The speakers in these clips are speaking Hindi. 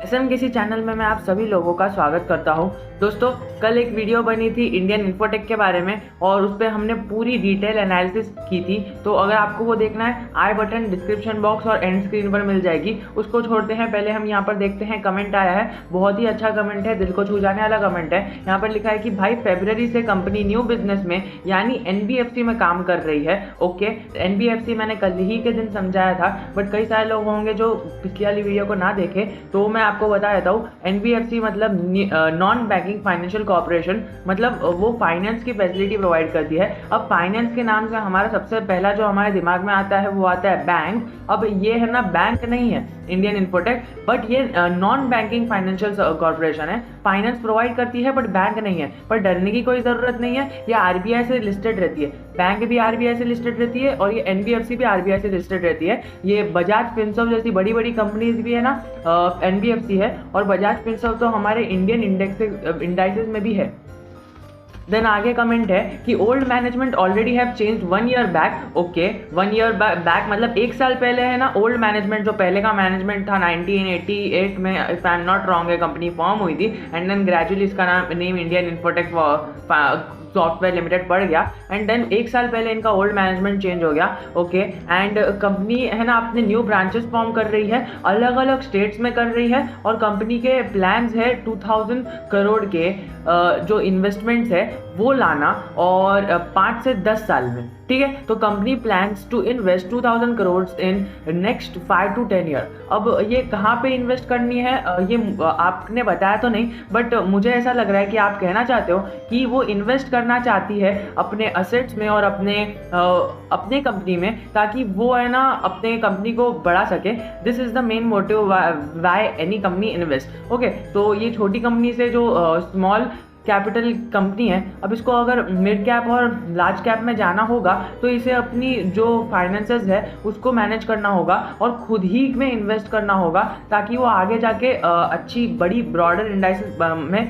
एसएम किसी चैनल में मैं आप सभी लोगों का स्वागत करता हूं। दोस्तों, कल एक वीडियो बनी थी इंडियन इन्फोटेक के बारे में और उस पर हमने पूरी डिटेल एनालिसिस की थी। तो अगर आपको वो देखना है, आई बटन डिस्क्रिप्शन बॉक्स और एंड स्क्रीन पर मिल जाएगी। उसको छोड़ते हैं, पहले हम यहाँ पर देखते हैं कमेंट आया है। बहुत ही अच्छा कमेंट है, दिल को छू जाने वाला कमेंट है। यहाँ पर लिखा है कि भाई फरवरी से कंपनी न्यू बिजनेस में यानी एनबीएफसी में काम कर रही है। ओके, एनबीएफसी मैंने कल ही के दिन समझाया था, बट कई सारे लोग होंगे जो पिछली वाली वीडियो को ना देखे, तो मैं आपको बता देता हूँ। एनबीएफसी मतलब नॉन बैंकिंग फाइनेंशियल कॉर्पोरेशन, मतलब वो फाइनेंस की फैसिलिटी प्रोवाइड करती है। अब फाइनेंस के नाम से हमारा सबसे पहला जो हमारे दिमाग में आता है वो आता है बैंक। अब ये है ना, बैंक नहीं है इंडियन इन्फोटेक, बट ये नॉन बैंकिंग फाइनेंशियल कॉर्पोरेशन है। फाइनेंस प्रोवाइड करती है बट बैंक नहीं है। पर डरने की कोई ज़रूरत नहीं है, ये आरबीआई से लिस्टेड रहती है। बैंक भी आरबीआई से लिस्टेड रहती है और ये एनबीएफसी भी आरबीआई से लिस्टेड रहती है। ये बजाज फिनसर्व जैसी बड़ी बड़ी कंपनीज भी है ना, एनबीएफसी है, और बजाज फिनसर्व तो हमारे इंडियन इंडाइसेस में भी है। देन आगे कमेंट है कि old management already have changed 1 year back. Okay, 1 year back मतलब 1 साल पहले है ना। ओल्ड मैनेजमेंट जो पहले का मैनेजमेंट था 1988 में, if I am not wrong, है कंपनी फॉर्म हुई थी। एंड देन ग्रेजुअली इसका name Indian infotech software limited पड़ गया। एंड देन 1 साल पहले इनका ओल्ड मैनेजमेंट चेंज हो गया। ओके, एंड कंपनी है ना अपने न्यू ब्रांचेस फॉर्म कर रही है, अलग अलग स्टेट्स में कर रही है। और कंपनी के प्लान्स है 2000 करोड़ के जो इन्वेस्टमेंट्स है वो लाना, और 5 से 10 साल में। ठीक है, तो company plans to invest 2000 crore in next 5 to 10 year. अब ये कहाँ पे इन्वेस्ट करनी है ये आपने बताया तो नहीं, बट मुझे ऐसा लग रहा है कि आप कहना चाहते हो कि वो इन्वेस्ट करना चाहती है अपने असेट्स में और अपने कंपनी में, ताकि वो है ना अपने कंपनी को बढ़ा सके। This is the main motive why any company invest. Okay, तो ये छोटी कंपनी से जो स्मॉल कैपिटल कंपनी है, अब इसको अगर मिड कैप और लार्ज कैप में जाना होगा तो इसे अपनी जो फाइनेंसेस है उसको मैनेज करना होगा और खुद ही में इन्वेस्ट करना होगा, ताकि वो आगे जाके अच्छी बड़ी ब्रॉडर इंडाइसेस में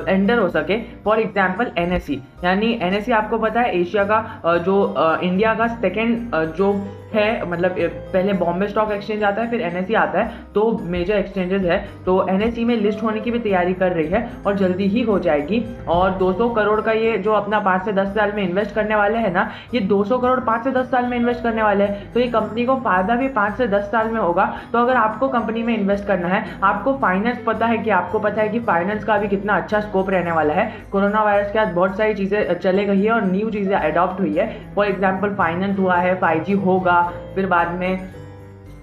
एंटर हो सके। फॉर एग्जांपल एनएसई, यानी एनएसई आपको पता है एशिया का जो इंडिया का सेकेंड जो है, मतलब पहले बॉम्बे स्टॉक एक्सचेंज आता है, फिर एनएसई आता है, तो मेजर एक्सचेंजेस है। तो एनएसई में लिस्ट होने की भी तैयारी कर रही है और जल्दी ही हो जाएगी। और 200 करोड़ का ये जो अपना 5 से 10 साल में इन्वेस्ट करने वाले हैं ना, ये 200 करोड़ 5 से 10 साल में इन्वेस्ट करने वाले हैं, तो ये कंपनी को फायदा भी 5 से 10 साल में होगा। तो अगर आपको कंपनी में इन्वेस्ट करना है, आपको फाइनेंस पता है कि आपको पता है कि फाइनेंस का भी कितना अच्छा स्कोप रहने वाला है। कोरोना वायरस के बाद बहुत सारी चीज़ें चले गई है और न्यू चीज़ें अडॉप्ट हुई है। फॉर एग्जाम्पल फाइनेंस हुआ है, 5G होगा, फिर बाद में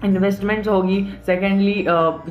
इन्वेस्टमेंट्स होगी, सेकेंडली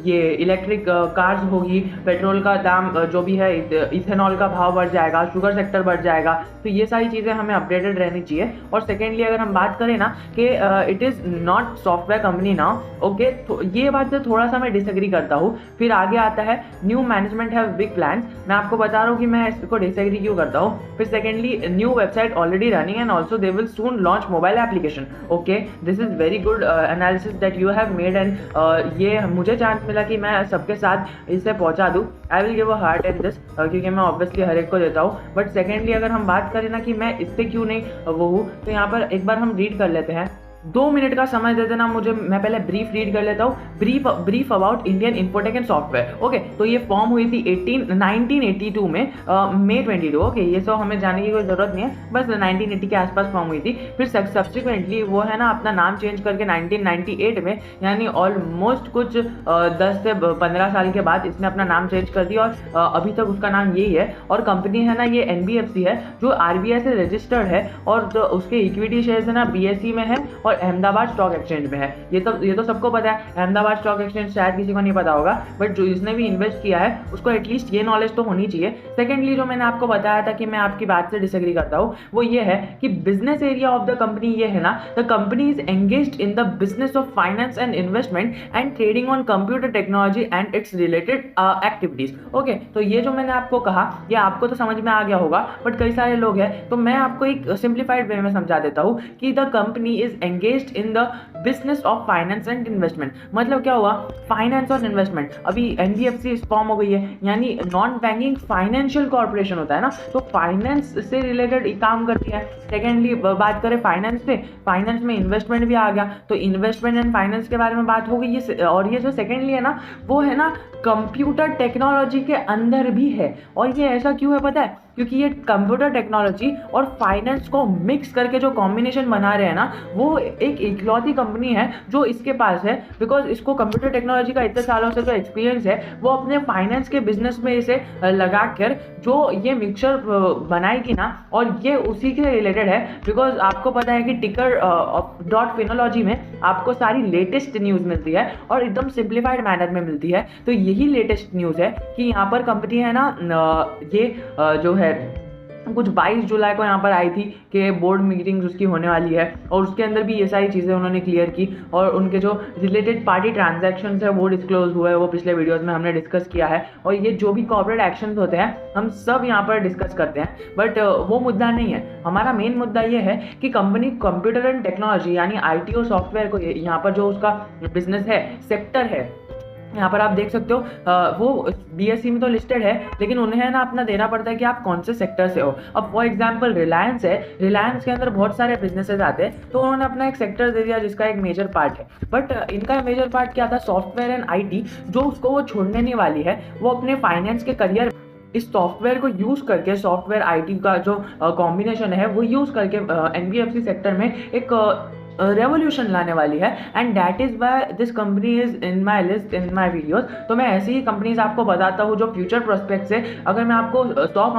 ये इलेक्ट्रिक कार्स होगी, पेट्रोल का दाम जो भी है, इथेनॉल का भाव बढ़ जाएगा, शुगर सेक्टर बढ़ जाएगा। तो ये सारी चीज़ें हमें अपडेटेड रहनी चाहिए। और सेकेंडली अगर हम बात करें ना कि it is not software company now. Okay, तो ये बात से थोड़ा सा मैं डिसएग्री करता हूँ। फिर आगे आता है new management have big plans. मैं आपको बता रहा हूँ कि मैं इसको डिसएग्री क्यों करता हूँ। फिर secondly new website already running and also they will soon launch mobile application. Okay, this is very good analysis that you have made, and ये मुझे चांस मिला कि मैं सबके साथ इसे पहुंचा दूं। I will give a heart in this, क्योंकि मैं ऑब्वियसली हर एक को देता हूं। बट सेकेंडली अगर हम बात करें ना कि मैं इससे क्यों नहीं वो हूँ, तो यहाँ पर एक बार हम रीड कर लेते हैं। 2 मिनट का समय दे देना मुझे, मैं पहले ब्रीफ रीड कर लेता हूँ। Brief about Indian infotech and software. Okay, तो ये फॉर्म हुई थी 1982 में, मई 22। ओके, ये सब हमें जाने की कोई जरूरत नहीं है, बस 1980 के आसपास फॉर्म हुई थी। फिर सब्सिक्वेंटली वो है ना अपना नाम चेंज करके 1998 में, यानी ऑलमोस्ट कुछ 10 से 15 साल के बाद इसने अपना नाम चेंज कर दिया और अभी तक उसका नाम यही है। और कंपनी है ना ये एनबीएफसी है, जो आरबीआई से रजिस्टर्ड है, और जो उसके इक्विटी शेयर्स है ना बीएसई में है और अहमदाबाद स्टॉक एक्सचेंज में है। ये तो सबको पता है। अहमदाबाद स्टॉक एक्सचेंज शायद किसी को नहीं पता होगा, बट जो जिसने भी इन्वेस्ट किया है उसको एटलीस्ट ये नॉलेज तो होनी चाहिए। सेकेंडली जो मैंने आपको बताया था कि मैं आपकी बात से डिसएग्री करता हूँ, वो ये है कि business area of the company ये है ना, the company is engaged in the business of finance and investment and trading on computer technology and it's related activities. Okay, तो ये जो मैंने आपको कहा ये आपको तो समझ में आ गया होगा, बट कई सारे लोग हैं, तो मैं आपको एक सिंप्लीफाइड वे में समझा देता हूँ कि the company is engaged in the business of finance and investment. मतलब क्या हुआ, फाइनेंस और इन्वेस्टमेंट, अभी एनबीएफसी फॉर्म हो गई है, यानी नॉन बैंकिंग फाइनेंशियल कॉर्पोरेशन होता है ना, तो फाइनेंस से रिलेटेड काम करती है। सेकेंडली बात करें फाइनेंस से, फाइनेंस में इन्वेस्टमेंट भी आ गया, तो इन्वेस्टमेंट एंड फाइनेंस के बारे में बात हो गई। ये और ये जो सेकेंडली है ना, वो है ना कंप्यूटर टेक्नोलॉजी के अंदर भी है। और ये ऐसा क्यों है पता है, क्योंकि ये कंप्यूटर टेक्नोलॉजी और फाइनेंस को मिक्स करके जो कॉम्बिनेशन बना रहे हैं ना, वो एक इकलौती कंपनी है जो इसके पास है। बिकॉज इसको कंप्यूटर टेक्नोलॉजी का इतने सालों से जो एक्सपीरियंस है, वो अपने फाइनेंस के बिजनेस में इसे लगा कर जो ये मिक्सचर बनाएगी ना, और ये उसी के रिलेटेड है। बिकॉज आपको पता है कि टिकर डॉट फिनोलॉजी में आपको सारी लेटेस्ट न्यूज़ मिलती है और एकदम सिंप्लीफाइड मैनर में मिलती है। तो यही लेटेस्ट न्यूज़ है कि यहाँ पर कंपनी है ना, ये जो है कुछ 22 जुलाई को यहाँ पर आई थी कि बोर्ड मीटिंग्स उसकी होने वाली है, और उसके अंदर भी ये सारी चीज़ें उन्होंने क्लियर की, और उनके जो रिलेटेड पार्टी ट्रांजैक्शंस है वो डिस्क्लोज हुए, वो पिछले वीडियोस में हमने डिस्कस किया है। और ये जो भी कॉर्पोरेट एक्शंस होते हैं हम सब यहाँ पर डिस्कस करते हैं, बट वो मुद्दा नहीं है। हमारा मेन मुद्दा ये है कि कंपनी कंप्यूटर एंड टेक्नोलॉजी यानी IT और सॉफ्टवेयर को यहाँ पर जो उसका बिजनेस है, सेक्टर है, यहाँ पर आप देख सकते हो वो BSE में तो लिस्टेड है, लेकिन उन्हें ना अपना देना पड़ता है कि आप कौन से सेक्टर से हो। अब फॉर एग्जांपल रिलायंस है, रिलायंस के अंदर बहुत सारे बिजनेसेस आते हैं, तो उन्होंने अपना एक सेक्टर दे दिया जिसका एक मेजर पार्ट है। बट इनका मेजर पार्ट क्या था, सॉफ्टवेयर एंड IT, जो उसको वो छोड़ने नहीं वाली है। वो अपने फाइनेंस के करियर इस सॉफ्टवेयर को यूज़ करके, सॉफ्टवेयर IT का जो कॉम्बिनेशन है वो यूज़ करके NBFC सेक्टर में एक रेवोल्यूशन लाने वाली है। And that is why this company is in my list, in my videos. तो मैं ऐसी ही कंपनीज आपको बताता हूँ जो फ्यूचर प्रोस्पेक्ट्स है। अगर मैं आपको 100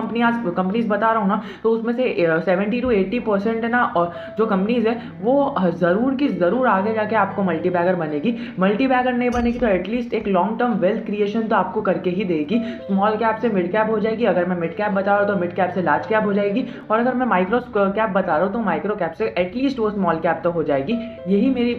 कंपनीज बता रहा हूँ ना, तो उसमें से 70 to 80% है ना, और जो कंपनीज है वो ज़रूर की ज़रूर आगे जाके आपको मल्टीबैगर बनेगी। मल्टीबैगर नहीं बनेगी तो एटलीस्ट एक लॉन्ग टर्म वेल्थ क्रिएशन तो आपको करके ही देगी। स्मॉल कैप से मिड कैप हो जाएगी, अगर मैं मिड कैप बता रहा हूँ तो मिड कैप से लार्ज कैप हो जाएगी, और अगर मैं माइक्रो कैप बता रहा हूँ तो माइक्रो कैप से एटलीस्ट वो स्मॉल कैप तो हो जाएगी। यही मेरी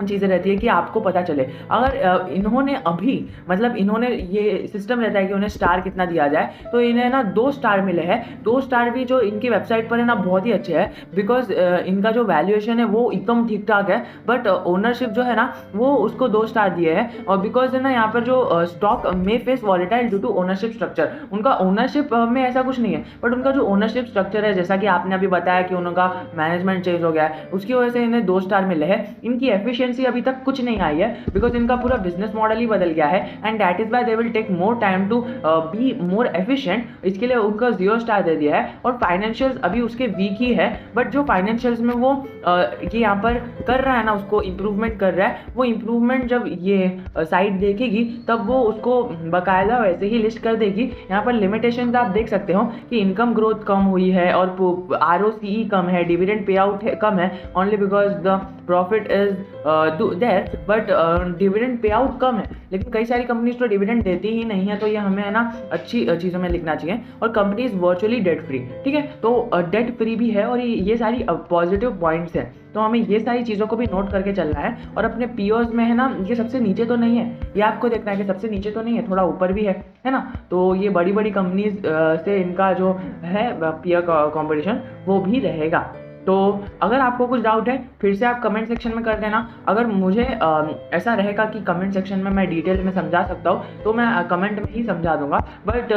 चीज़ें रहती है कि आपको पता चले। अगर इन्होंने अभी मतलब इन्होंने ये सिस्टम रहता है कि उन्हें स्टार कितना दिया जाए, तो इन्हें ना 2 स्टार मिले हैं। 2 स्टार भी जो इनकी वेबसाइट पर है ना बहुत ही अच्छे हैं, बिकॉज इनका जो वैल्यूएशन है वो एकदम ठीक ठाक है, बट ओनरशिप जो है ना वो उसको 2 स्टार दिए हैं। और बिकॉज है ना यहाँ पर जो स्टॉक में face volatile due to ownership structure, उनका ओनरशिप में ऐसा कुछ नहीं है, बट उनका जो ओनरशिप स्ट्रक्चर है, जैसा कि आपने अभी बताया कि उनका मैनेजमेंट चेंज हो गया है, उसकी वजह से इन्हें 2 स्टार मिले हैं। इनकी एफिशिएंसी अभी तक कुछ नहीं आई है, बिकॉज इनका पूरा बिजनेस मॉडल ही बदल गया है, and that is why they will take more time to be more efficient. इसके लिए उनका 0 स्टार दे दिया है। और फाइनेंशियल्स अभी उसके वीक ही है, बट जो फाइनेंशियल्स में वो ये यहाँ पर कर रहा है ना, उसको इम्प्रूवमेंट कर रहा है। वो इम्प्रूवमेंट जब ये साइट देखेगी तब वो उसको बाकायदा वैसे ही लिस्ट कर देगी। यहाँ पर लिमिटेशंस आप देख सकते हो कि इनकम ग्रोथ कम हुई है, और ROCE कम है, डिविडेंड पे आउट कम है, only because the profit is there, but dividend pay out कम है। लेकिन कई सारी कंपनीज तो डिविडेंड देती ही नहीं है, तो ये हमें है ना अच्छी चीज़ों में लिखना चाहिए। और company is virtually debt free, ठीक है, तो डेट फ्री भी है, और ये सारी पॉजिटिव पॉइंट्स हैं। तो हमें ये सारी चीज़ों को भी नोट करके चलना है। और अपने पीओज में है ना, ये सबसे नीचे तो नहीं है, ये आपको देखना है कि सबसे नीचे तो नहीं है, थोड़ा ऊपर भी है ना। तो ये बड़ी बड़ी कंपनीज से इनका जो है पीयर कॉम्पिटिशन वो भी रहेगा। तो अगर आपको कुछ डाउट है फिर से आप कमेंट सेक्शन में कर देना। अगर मुझे ऐसा रहेगा कि कमेंट सेक्शन में मैं डिटेल में समझा सकता हूँ तो मैं कमेंट में ही समझा दूंगा, बट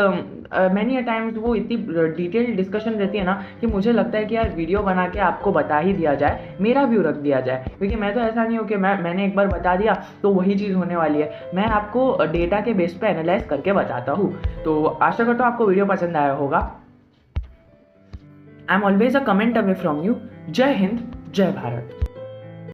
मैनी टाइम्स वो इतनी डिटेल डिस्कशन रहती है ना कि मुझे लगता है कि यार वीडियो बना के आपको बता ही दिया जाए, मेरा व्यू रख दिया जाए। क्योंकि मैं तो ऐसा नहीं हूँ कि मैंने एक बार बता दिया तो वही चीज़ होने वाली है। मैं आपको डेटा के बेस पे एनालाइज करके बताता हूँ। तो आशा करता हूँ आपको वीडियो पसंद आया होगा। I am always a comment away from you. जय हिंद, जय भारत।